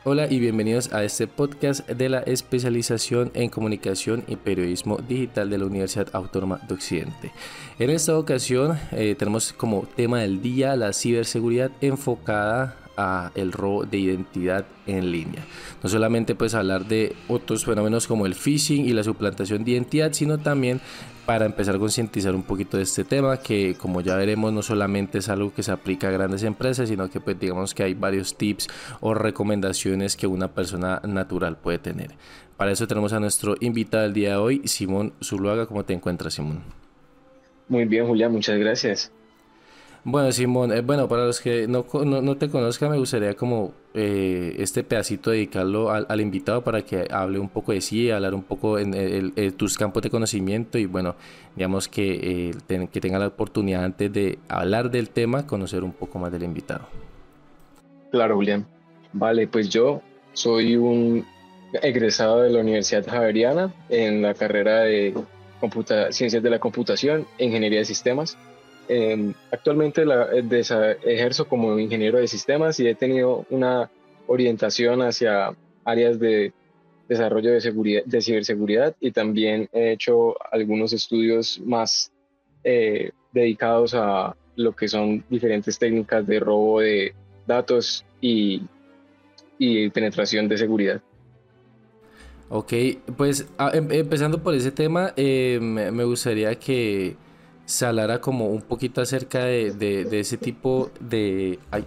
Hola y bienvenidos a este podcast de la especialización en comunicación y periodismo digital de la Universidad Autónoma de Occidente. En esta ocasión tenemos como tema del día la ciberseguridad enfocada a el robo de identidad en línea. No solamente pues hablar de otros fenómenos como el phishing y la suplantación de identidad, sino también para empezar a concientizar un poquito de este tema que, como ya veremos, no solamente es algo que se aplica a grandes empresas, sino que pues digamos que hay varios tips o recomendaciones que una persona natural puede tener. Para eso tenemos a nuestro invitado del día de hoy, Simón Zuluaga. ¿Cómo te encuentras, Simón? Muy bien, Julián, muchas gracias. Bueno, Simón, para los que no te conozcan, me gustaría como este pedacito dedicarlo al invitado para que hable un poco de sí, hablar un poco en tus campos de conocimiento y bueno, digamos que tenga la oportunidad antes de hablar del tema, conocer un poco más del invitado. Claro, Julián. Vale, pues yo soy un egresado de la Universidad Javeriana en la carrera de Ciencias de la Computación e Ingeniería de Sistemas. Actualmente ejerzo como ingeniero de sistemas y he tenido una orientación hacia áreas de desarrollo de seguridad, de ciberseguridad, y también he hecho algunos estudios más dedicados a lo que son diferentes técnicas de robo de datos y penetración de seguridad. Ok, pues empezando por ese tema, me gustaría que se hablara como un poquito acerca de ese tipo de... Ay,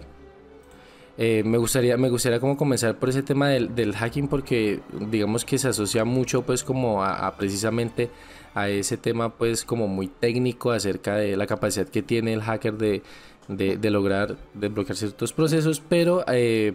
me gustaría como comenzar por ese tema del hacking porque digamos que se asocia mucho pues como a precisamente a ese tema pues como muy técnico acerca de la capacidad que tiene el hacker de lograr desbloquear ciertos procesos, pero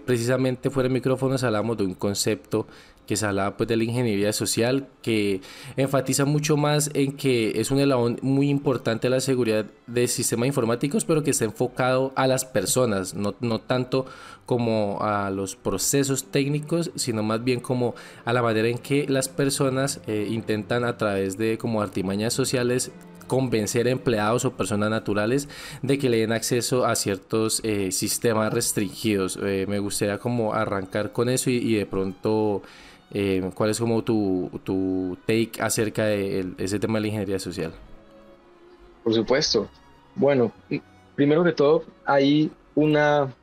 precisamente fuera de micrófonos hablamos de un concepto que se hablaba pues de la ingeniería social, que enfatiza mucho más en que es un eslabón muy importante de la seguridad de sistemas informáticos, pero que está enfocado a las personas, no tanto como a los procesos técnicos, sino más bien como a la manera en que las personas intentan a través de como artimañas sociales convencer a empleados o personas naturales de que le den acceso a ciertos sistemas restringidos. Me gustaría como arrancar con eso y de pronto cuál es como tu take acerca de ese tema de la ingeniería social. Por supuesto. Bueno, primero que todo, hay una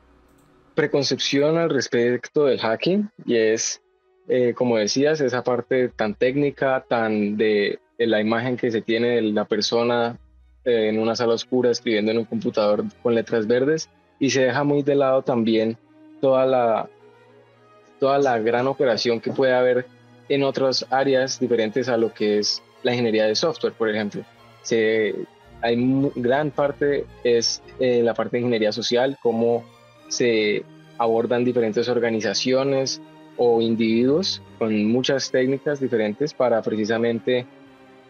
preconcepción al respecto del hacking y es, como decías, esa parte tan técnica, tan de la imagen que se tiene de la persona en una sala oscura escribiendo en un computador con letras verdes, y se deja muy de lado también toda toda la gran operación que puede haber en otras áreas diferentes a lo que es la ingeniería de software, por ejemplo. Se, Gran parte es la parte de ingeniería social, cómo se abordan diferentes organizaciones o individuos con muchas técnicas diferentes para precisamente,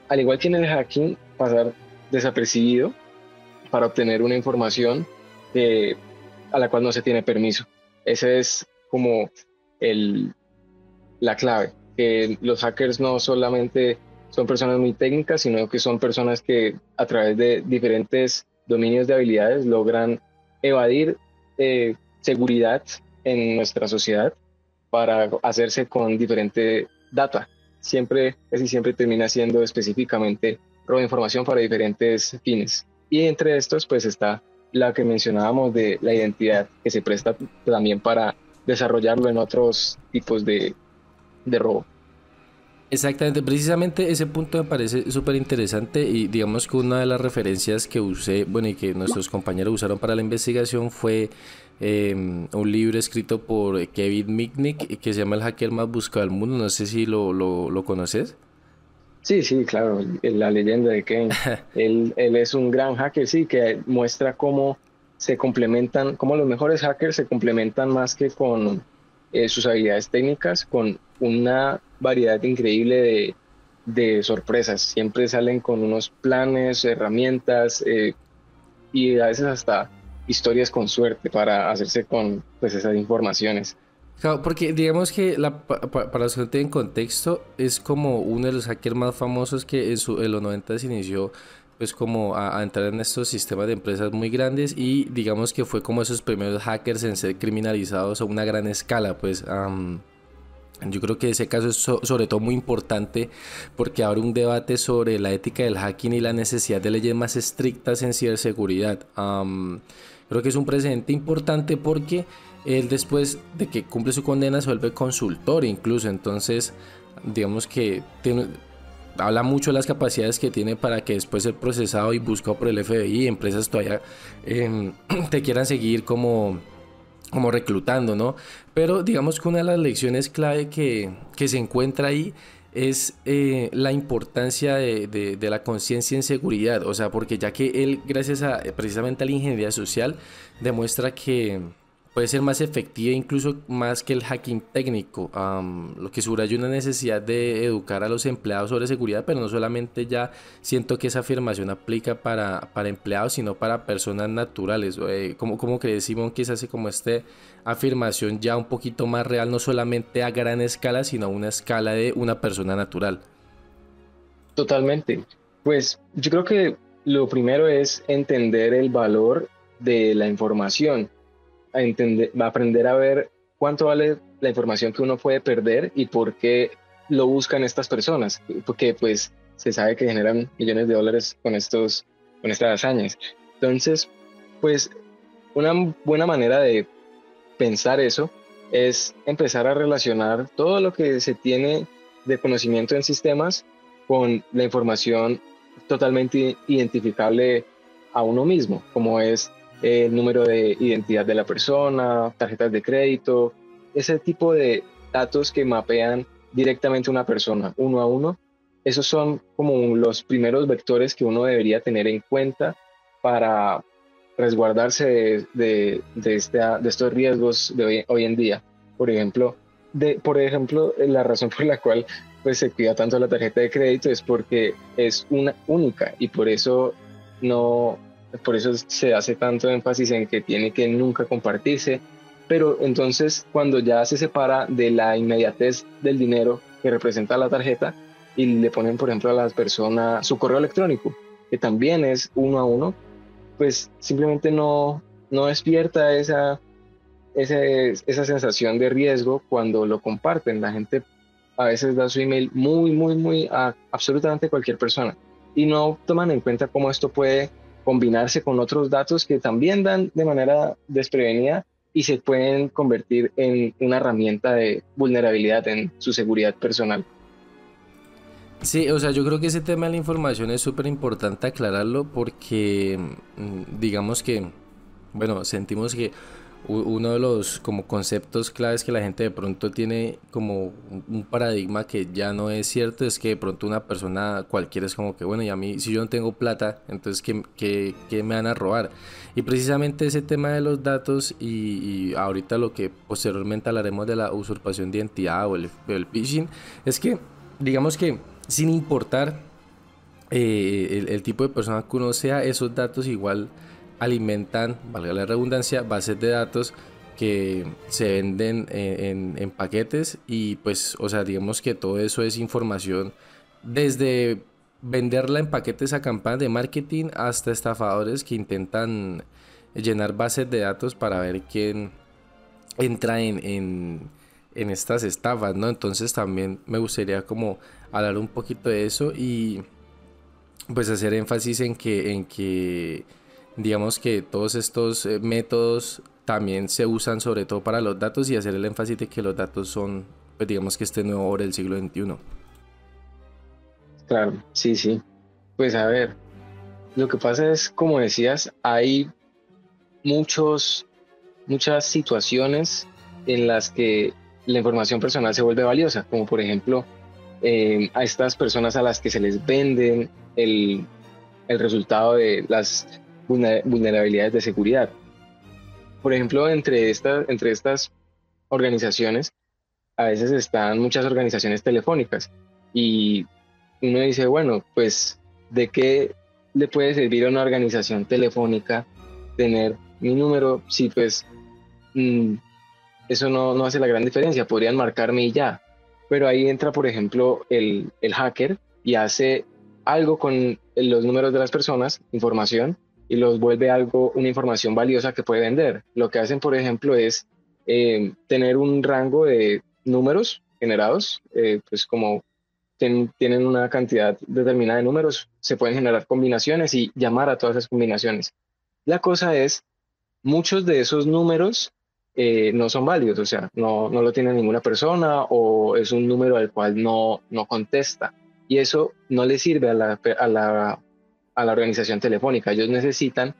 al igual que en el hacking, pasar desapercibido para obtener una información que, a la cual no se tiene permiso. Ese es como el, la clave, que los hackers no solamente son personas muy técnicas, sino que son personas que a través de diferentes dominios de habilidades logran evadir seguridad en nuestra sociedad para hacerse con diferente data. Casi siempre termina siendo específicamente robo de información para diferentes fines. Y entre estos, pues está la que mencionábamos de la identidad, que se presta también para desarrollarlo en otros tipos de robo. Exactamente, precisamente ese punto me parece súper interesante y digamos que una de las referencias que usé, bueno, y que nuestros compañeros usaron para la investigación fue un libro escrito por Kevin Mitnick que se llama El hacker más buscado del mundo, no sé si lo conoces. Sí, sí, claro, la leyenda de Kane. Él es un gran hacker, sí, que muestra cómo se complementan, cómo los mejores hackers se complementan más que con sus habilidades técnicas, con una variedad increíble de sorpresas. Siempre salen con unos planes, herramientas, y a veces hasta historias con suerte para hacerse con pues, esas informaciones. Claro, porque digamos que para los que no tienen contexto, es como uno de los hackers más famosos que en los 90 se inició pues como a entrar en estos sistemas de empresas muy grandes y digamos que fue como esos primeros hackers en ser criminalizados a una gran escala, pues yo creo que ese caso es sobre todo muy importante porque abre un debate sobre la ética del hacking y la necesidad de leyes más estrictas en ciberseguridad. Creo que es un precedente importante porque él después de que cumple su condena se vuelve consultor incluso, entonces digamos que habla mucho de las capacidades que tiene para que después ser procesado y buscado por el FBI, empresas todavía te quieran seguir como reclutando, ¿no? Pero digamos que una de las lecciones clave que se encuentra ahí es la importancia de la conciencia en seguridad, o sea, porque ya que él, gracias a precisamente a la ingeniería social, demuestra que puede ser más efectiva, incluso más que el hacking técnico, lo que subraya una necesidad de educar a los empleados sobre seguridad, pero no solamente ya siento que esa afirmación aplica para empleados, sino para personas naturales. ¿Cómo crees, Simón, que se hace como esta afirmación ya un poquito más real, no solamente a gran escala, sino a una escala de una persona natural? Totalmente. Pues yo creo que lo primero es entender el valor de la información, a aprender a ver cuánto vale la información que uno puede perder y por qué lo buscan estas personas, porque pues se sabe que generan millones de dólares con estas hazañas. Entonces, pues una buena manera de pensar eso es empezar a relacionar todo lo que se tiene de conocimiento en sistemas con la información totalmente identificable a uno mismo, como es el número de identidad de la persona, tarjetas de crédito, ese tipo de datos que mapean directamente a una persona, uno a uno. Esos son como los primeros vectores que uno debería tener en cuenta para resguardarse de estos riesgos de hoy en día. Por ejemplo, la razón por la cual pues, se cuida tanto la tarjeta de crédito es porque es una única y no, por eso se hace tanto énfasis en que tiene que nunca compartirse. Pero entonces cuando ya se separa de la inmediatez del dinero que representa la tarjeta y le ponen, por ejemplo, a las personas su correo electrónico, que también es uno a uno, pues simplemente no despierta esa sensación de riesgo cuando lo comparten. La gente a veces da su email muy a absolutamente cualquier persona y no toman en cuenta cómo esto puede combinarse con otros datos que también dan de manera desprevenida y se pueden convertir en una herramienta de vulnerabilidad en su seguridad personal. Sí, o sea, yo creo que ese tema de la información es súper importante aclararlo porque digamos que, bueno, sentimos que uno de los como conceptos claves que la gente de pronto tiene como un paradigma que ya no es cierto es que de pronto una persona cualquiera es como que, bueno, y a mí si yo no tengo plata, entonces ¿qué me van a robar? Y precisamente ese tema de los datos y ahorita lo que posteriormente hablaremos de la usurpación de identidad o el phishing, es que digamos que sin importar el tipo de persona que uno sea, esos datos igual alimentan, valga la redundancia, bases de datos que se venden en paquetes y pues, o sea, digamos que todo eso es información desde venderla en paquetes a campañas de marketing hasta estafadores que intentan llenar bases de datos para ver quién entra en estas estafas, ¿no? Entonces también me gustaría como hablar un poquito de eso y pues hacer énfasis en que digamos que todos estos métodos también se usan sobre todo para los datos y hacer el énfasis de que los datos son, pues digamos que este nuevo oro del siglo XXI. Claro, sí, sí. Pues a ver, lo que pasa es, como decías, hay muchos, muchas situaciones en las que la información personal se vuelve valiosa, como por ejemplo a estas personas a las que se les venden el resultado de las vulnerabilidades de seguridad. Por ejemplo, entre estas organizaciones, a veces están muchas organizaciones telefónicas y uno dice, bueno, pues, ¿de qué le puede servir a una organización telefónica tener mi número si pues mm, eso no hace la gran diferencia? Podrían marcarme y ya. Pero ahí entra, por ejemplo, el hacker y hace algo con los números de las personas, información, y los vuelve algo, una información valiosa que puede vender. Lo que hacen, por ejemplo, es tener un rango de números generados, pues como tienen una cantidad determinada de números, se pueden generar combinaciones y llamar a todas esas combinaciones. La cosa es, muchos de esos números no son válidos, o sea, no lo tiene ninguna persona o es un número al cual no contesta. Y eso no le sirve a la organización telefónica. Ellos necesitan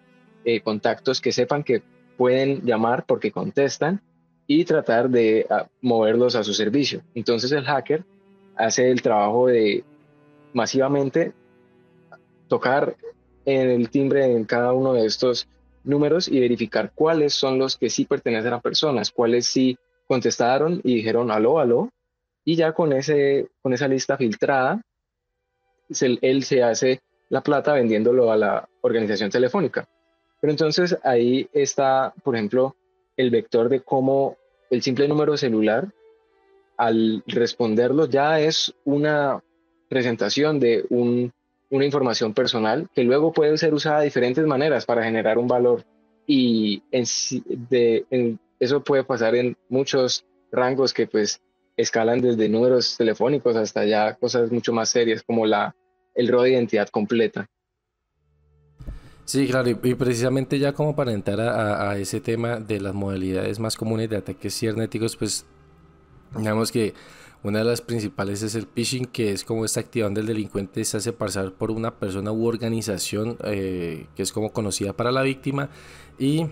contactos que sepan que pueden llamar porque contestan y tratar de moverlos a su servicio. Entonces el hacker hace el trabajo de masivamente tocar en el timbre en cada uno de estos números y verificar cuáles son los que sí pertenecen a personas, cuáles sí contestaron y dijeron aló, aló, y ya con esa lista filtrada, él se hace la plata vendiéndolo a la organización telefónica. Pero entonces ahí está, por ejemplo, el vector de cómo el simple número celular, al responderlo, ya es una presentación de una información personal que luego puede ser usada de diferentes maneras para generar un valor. Y eso puede pasar en muchos rangos que pues escalan desde números telefónicos hasta ya cosas mucho más serias como el robo de identidad completa. Sí, claro, y precisamente ya como para entrar a ese tema de las modalidades más comunes de ataques cibernéticos, pues digamos que una de las principales es el phishing, que es como esta activación del delincuente se hace pasar por una persona u organización que es como conocida para la víctima y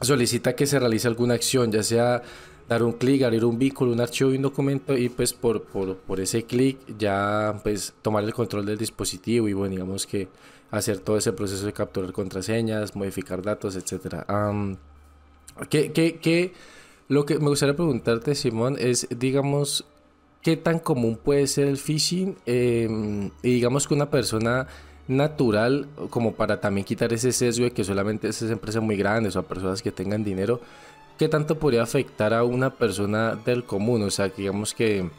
solicita que se realice alguna acción, ya sea dar un clic, abrir un vínculo, un archivo y un documento y pues por ese clic ya pues tomar el control del dispositivo y bueno, digamos que hacer todo ese proceso de capturar contraseñas, modificar datos, etcétera. ¿Qué? Lo que me gustaría preguntarte, Simón, es, digamos, ¿qué tan común puede ser el phishing? Y digamos que una persona natural, como para también quitar ese sesgo de que solamente esas empresas muy grandes o a personas que tengan dinero, ¿qué tanto podría afectar a una persona del común? O sea, que digamos que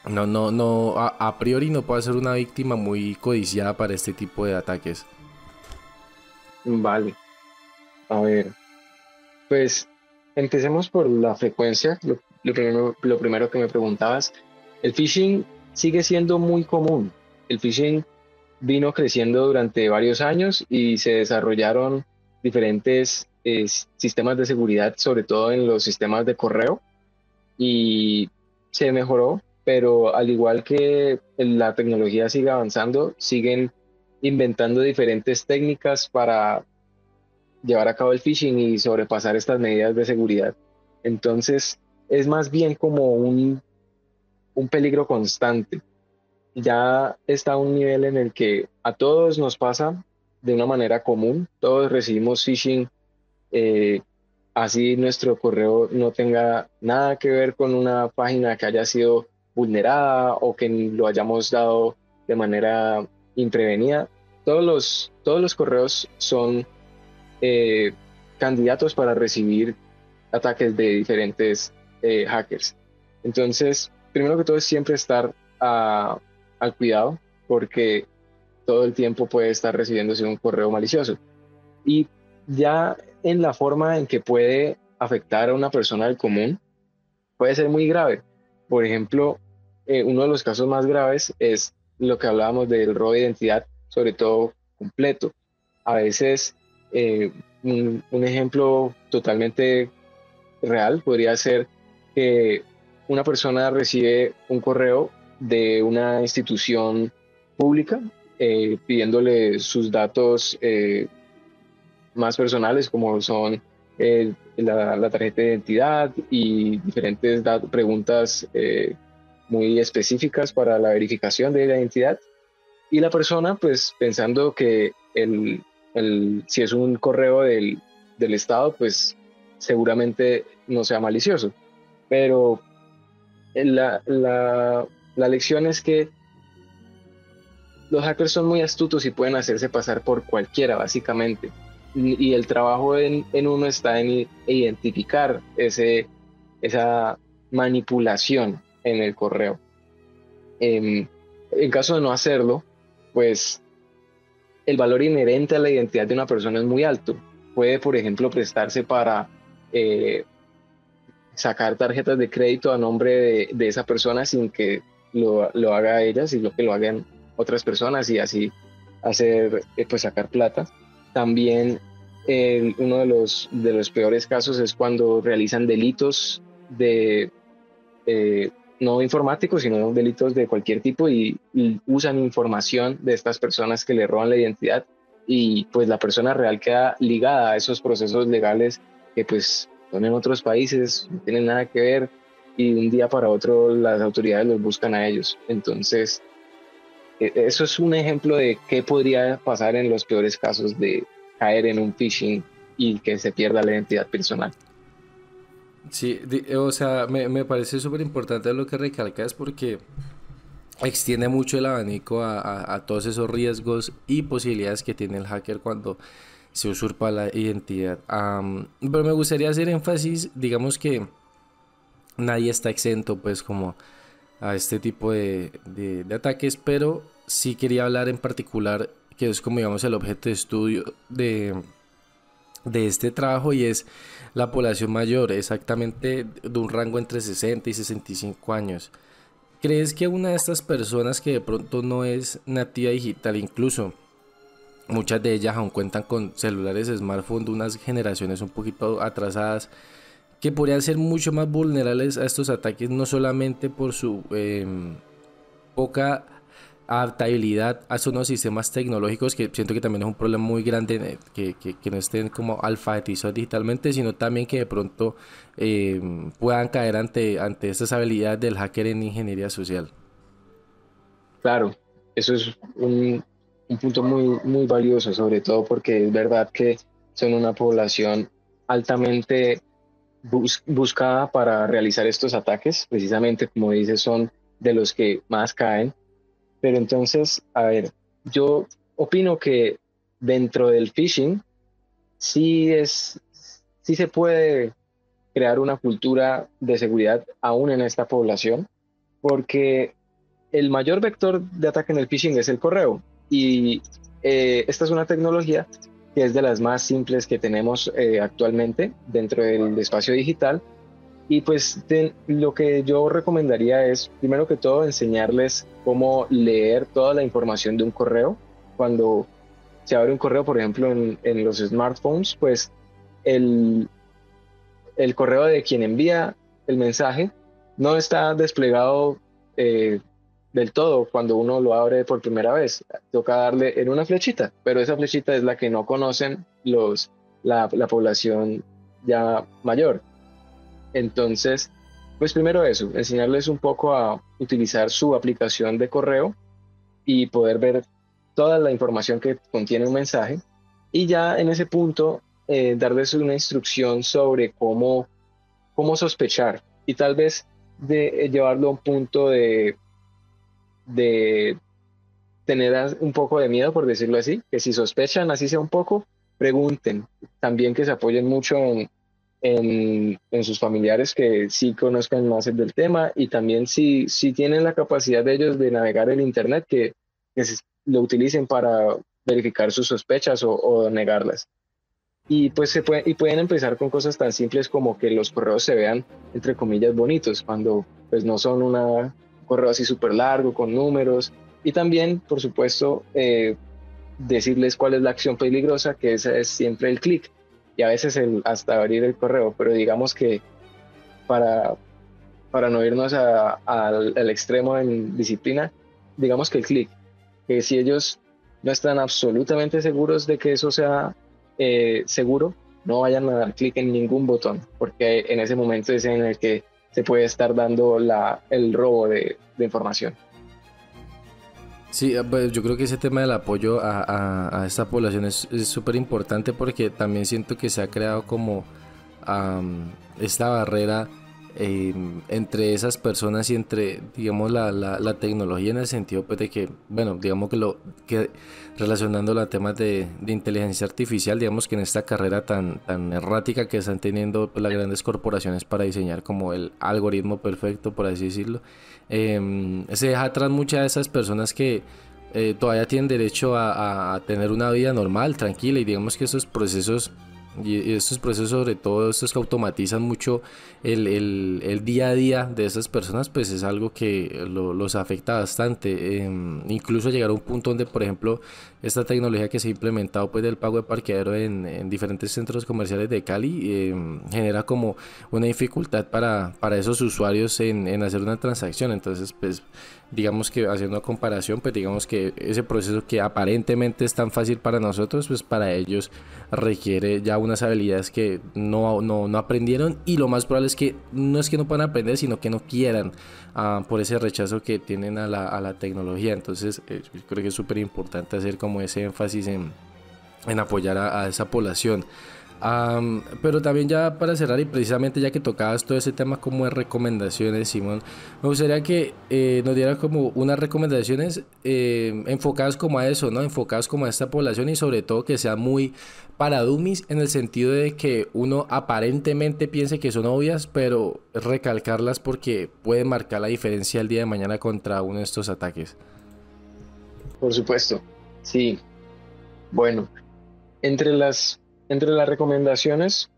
a priori no puede ser una víctima muy codiciada para este tipo de ataques. Vale, a ver, pues empecemos por la frecuencia. Lo primero que me preguntabas, el phishing sigue siendo muy común. El phishing vino creciendo durante varios años y se desarrollaron diferentes sistemas de seguridad, sobre todo en los sistemas de correo, y se mejoró, pero al igual que la tecnología sigue avanzando, siguen inventando diferentes técnicas para llevar a cabo el phishing y sobrepasar estas medidas de seguridad. Entonces, es más bien como un peligro constante. Ya está a un nivel en el que a todos nos pasa de una manera común, todos recibimos phishing, eh, así nuestro correo no tenga nada que ver con una página que haya sido vulnerada o que lo hayamos dado de manera imprevenida. Todos los correos son eh, candidatos para recibir ataques de diferentes hackers. Entonces, primero que todo es siempre estar al cuidado porque todo el tiempo puede estar recibiéndose un correo malicioso. Y ya en la forma en que puede afectar a una persona del común, puede ser muy grave. Por ejemplo, uno de los casos más graves es lo que hablábamos del robo de identidad, sobre todo completo. A veces, un ejemplo totalmente real podría ser que una persona recibe un correo de una institución pública pidiéndole sus datos más personales como son la tarjeta de identidad y diferentes preguntas muy específicas para la verificación de la identidad. Y la persona, pues pensando que si es un correo del Estado, pues seguramente no sea malicioso. Pero la lección es que los hackers son muy astutos y pueden hacerse pasar por cualquiera, básicamente. Y el trabajo en uno está en identificar esa manipulación en el correo. En caso de no hacerlo, pues el valor inherente a la identidad de una persona es muy alto. Puede, por ejemplo, prestarse para eh, sacar tarjetas de crédito a nombre de esa persona sin que lo haga ella, sino que lo hagan otras personas y así hacer, pues sacar plata. También uno de los peores casos es cuando realizan delitos de, no informáticos, sino delitos de cualquier tipo y usan información de estas personas que le roban la identidad y pues la persona real queda ligada a esos procesos legales que pues son en otros países, no tienen nada que ver y de un día para otro las autoridades los buscan a ellos. Entonces, eso es un ejemplo de qué podría pasar en los peores casos de caer en un phishing y que se pierda la identidad personal. Sí, o sea, me parece súper importante lo que recalcas porque extiende mucho el abanico a todos esos riesgos y posibilidades que tiene el hacker cuando se usurpa la identidad. Pero me gustaría hacer énfasis, digamos que nadie está exento pues como a este tipo de ataques, pero sí quería hablar en particular, que es como digamos el objeto de estudio de este trabajo y es la población mayor, exactamente de un rango entre 60 y 65 años. ¿Crees que una de estas personas que de pronto no es nativa digital, incluso muchas de ellas aún cuentan con celulares smartphone de unas generaciones un poquito atrasadas, que podrían ser mucho más vulnerables a estos ataques, no solamente por su poca adaptabilidad a esos nuevos sistemas tecnológicos, que siento que también es un problema muy grande, que no estén como alfabetizados digitalmente, sino también que de pronto puedan caer ante estas habilidades del hacker en ingeniería social? Claro, eso es un punto muy, muy valioso, sobre todo porque es verdad que son una población altamente buscada para realizar estos ataques, precisamente como dices, son de los que más caen. Pero entonces, a ver, yo opino que dentro del phishing sí se puede crear una cultura de seguridad aún en esta población, porque el mayor vector de ataque en el phishing es el correo. Y esta es una tecnología que es de las más simples que tenemos actualmente dentro del espacio digital. Y pues lo que yo recomendaría es, primero que todo, enseñarles cómo leer toda la información de un correo. Cuando se abre un correo, por ejemplo, en los smartphones, pues el, el correo de quien envía el mensaje no está desplegado eh, del todo cuando uno lo abre por primera vez. Toca darle en una flechita, pero esa flechita es la que no conocen la población ya mayor. Entonces, pues primero eso, enseñarles un poco a utilizar su aplicación de correo y poder ver toda la información que contiene un mensaje. Y ya en ese punto, darles una instrucción sobre cómo sospechar y tal vez llevarlo a un punto de tener un poco de miedo, por decirlo así, que si sospechan, así sea un poco, pregunten. También que se apoyen mucho en sus familiares que sí conozcan más del tema y también si tienen la capacidad de ellos de navegar el Internet, lo utilicen para verificar sus sospechas o negarlas. Y pues y pueden empezar con cosas tan simples como que los correos se vean, entre comillas, bonitos, cuando pues no son un correo así súper largo con números. Y también, por supuesto, decirles cuál es la acción peligrosa, que esa es siempre el clic y a veces hasta abrir el correo, pero digamos que para, para no irnos al extremo en disciplina, digamos que el clic, que si ellos no están absolutamente seguros de que eso sea seguro, no vayan a dar clic en ningún botón, porque en ese momento es en el que se puede estar dando el robo de información. Sí, pues yo creo que ese tema del apoyo a esta población es súper importante porque también siento que se ha creado como esta barrera entre esas personas y entre, digamos, la tecnología en el sentido pues de que, bueno, digamos que relacionándolo a temas de inteligencia artificial, digamos que en esta carrera tan errática que están teniendo pues, las grandes corporaciones para diseñar como el algoritmo perfecto, por así decirlo, se deja atrás muchas de esas personas que todavía tienen derecho a tener una vida normal, tranquila, y digamos que esos procesos y estos procesos, sobre todo estos que automatizan mucho el día a día de esas personas, pues es algo que los afecta bastante. Incluso llegar a un punto donde, por ejemplo, esta tecnología que se ha implementado pues del pago de parqueadero en diferentes centros comerciales de Cali genera como una dificultad para esos usuarios en hacer una transacción. Entonces, pues digamos que haciendo una comparación, pues digamos que ese proceso que aparentemente es tan fácil para nosotros, pues para ellos requiere ya unas habilidades que no aprendieron, y lo más probable es que no puedan aprender, sino que no quieran, por ese rechazo que tienen a la tecnología. Entonces yo creo que es súper importante hacer como ese énfasis en apoyar a esa población. Pero también ya para cerrar, y precisamente ya que tocabas todo ese tema como de recomendaciones, Simón, me gustaría que nos diera como unas recomendaciones enfocadas como a eso, ¿no? Enfocadas como a esta población, y sobre todo que sea muy para dummies, en el sentido de que uno aparentemente piense que son obvias, pero recalcarlas porque pueden marcar la diferencia el día de mañana contra uno de estos ataques. Por supuesto. Sí, bueno, entre entre las recomendaciones,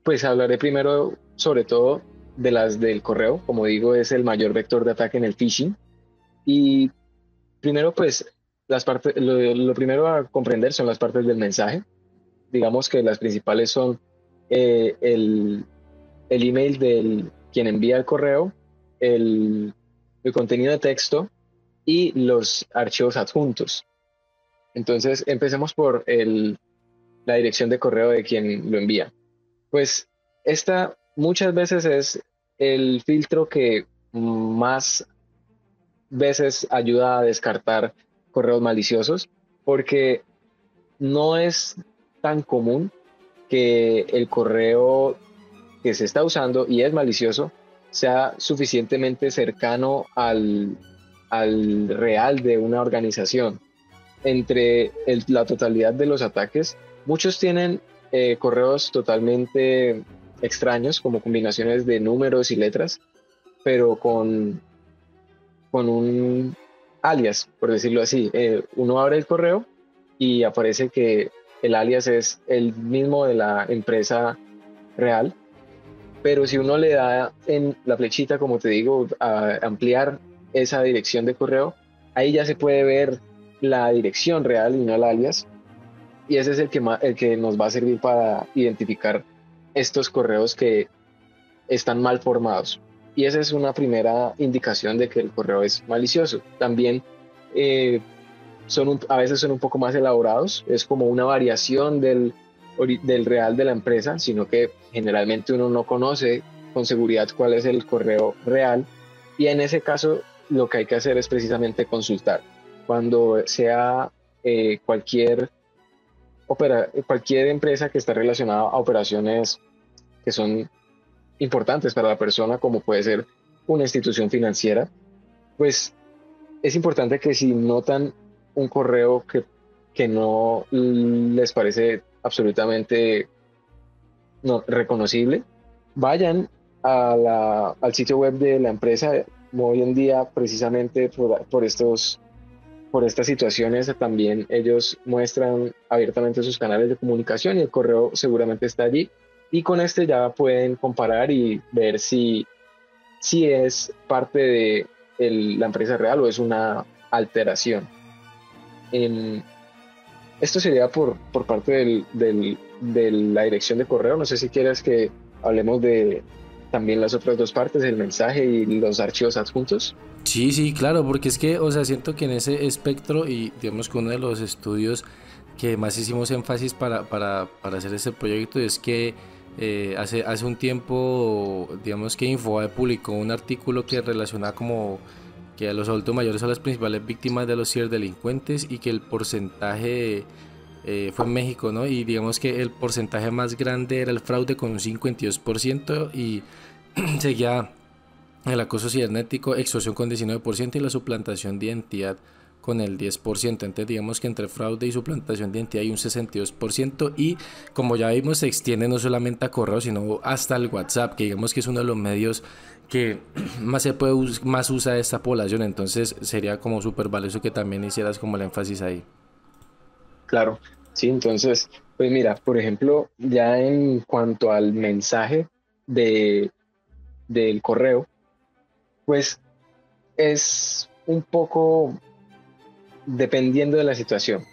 pues hablaré primero sobre todo de las del correo. Como digo, es el mayor vector de ataque en el phishing. Y primero, pues, lo primero a comprender son las partes del mensaje. Digamos que las principales son eh, el, el email del quien envía el correo, el, el contenido de texto y los archivos adjuntos. Entonces, empecemos por la dirección de correo de quien lo envía. Pues esta muchas veces es el filtro que más veces ayuda a descartar correos maliciosos, porque no es tan común que el correo que se está usando y es malicioso sea suficientemente cercano al real de una organización. Entre la totalidad de los ataques, muchos tienen correos totalmente extraños, como combinaciones de números y letras, pero con un alias, por decirlo así. Uno abre el correo y aparece que el alias es el mismo de la empresa real, pero si uno le da en la flechita, como te digo, a ampliar esa dirección de correo, ahí ya se puede ver la dirección real y no el alias, y ese es el que nos va a servir para identificar estos correos que están mal formados. Y esa es una primera indicación de que el correo es malicioso. También eh, a veces son un poco más elaborados, es como una variación del real de la empresa, sino que generalmente uno no conoce con seguridad cuál es el correo real, y en ese caso lo que hay que hacer es precisamente consultar. Cuando sea cualquier cualquier empresa que está relacionada a operaciones que son importantes para la persona, como puede ser una institución financiera, pues es importante que si notan un correo que no les parece absolutamente no, reconocible, vayan al sitio web de la empresa. Hoy en día, precisamente por estas situaciones, también ellos muestran abiertamente sus canales de comunicación, y el correo seguramente está allí. Y con este ya pueden comparar y ver si es parte de la empresa real o es una alteración. En, Esto sería por parte de la dirección de correo. No sé si quieres que hablemos de también las otras dos partes, el mensaje y los archivos adjuntos. Sí, sí, claro, porque es que, o sea, siento que en ese espectro, y digamos que uno de los estudios que más hicimos énfasis para hacer este proyecto es que hace un tiempo, digamos que Infobae publicó un artículo que relacionaba como que los adultos mayores son las principales víctimas de los ciberdelincuentes, y que el porcentaje fue en México, ¿no? Y digamos que el porcentaje más grande era el fraude con un 52%, y seguía el acoso cibernético, extorsión con 19%, y la suplantación de identidad con el 10%. Entonces digamos que entre fraude y suplantación de identidad hay un 62%, y como ya vimos se extiende no solamente a correo sino hasta el WhatsApp, que digamos que es uno de los medios que más se puede más usa esta población. Entonces sería como súper valioso que también hicieras como el énfasis ahí. Claro, sí, entonces, pues mira, por ejemplo, ya en cuanto al mensaje de, del correo, pues es un poco dependiendo de la situación.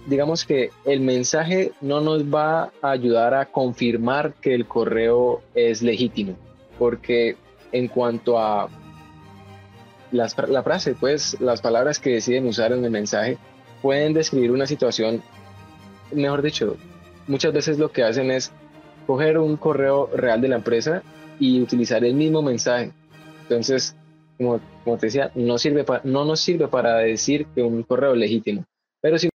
Digamos que el mensaje no nos va a ayudar a confirmar que el correo es legítimo, porque en cuanto a la frase, pues las palabras que deciden usar en el mensaje pueden describir una situación, mejor dicho, muchas veces lo que hacen es coger un correo real de la empresa y utilizar el mismo mensaje. Entonces, como te decía, no nos sirve para decir que un correo es legítimo, pero sí